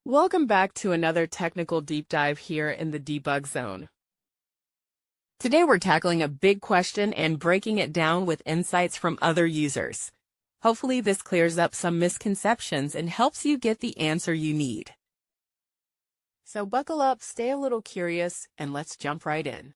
Welcome back to another technical deep dive here in the debug zone. Today we're tackling a big question and breaking it down with insights from other users. Hopefully this clears up some misconceptions and helps you get the answer you need. So buckle up, stay a little curious, and let's jump right in.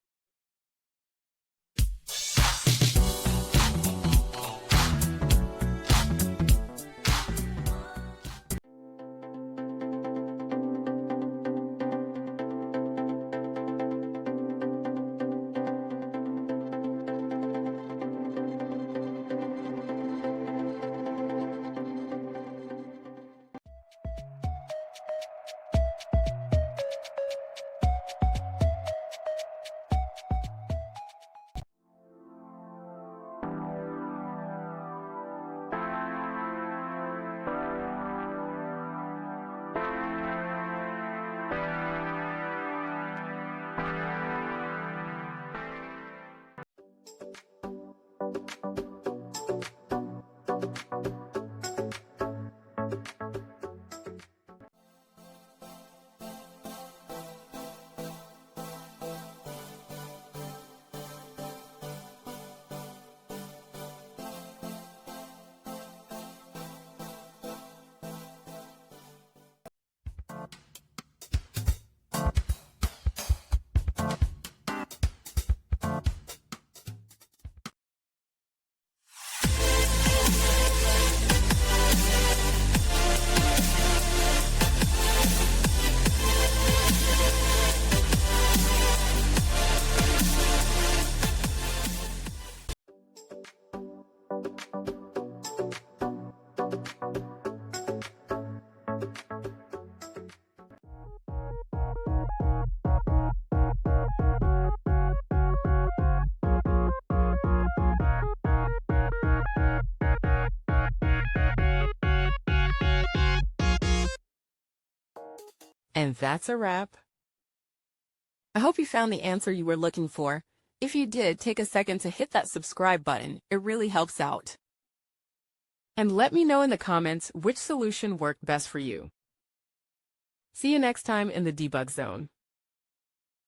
And that's a wrap. I hope you found the answer you were looking for. If you did, take a second to hit that subscribe button. It really helps out. And let me know in the comments which solution worked best for you. See you next time in the debug zone.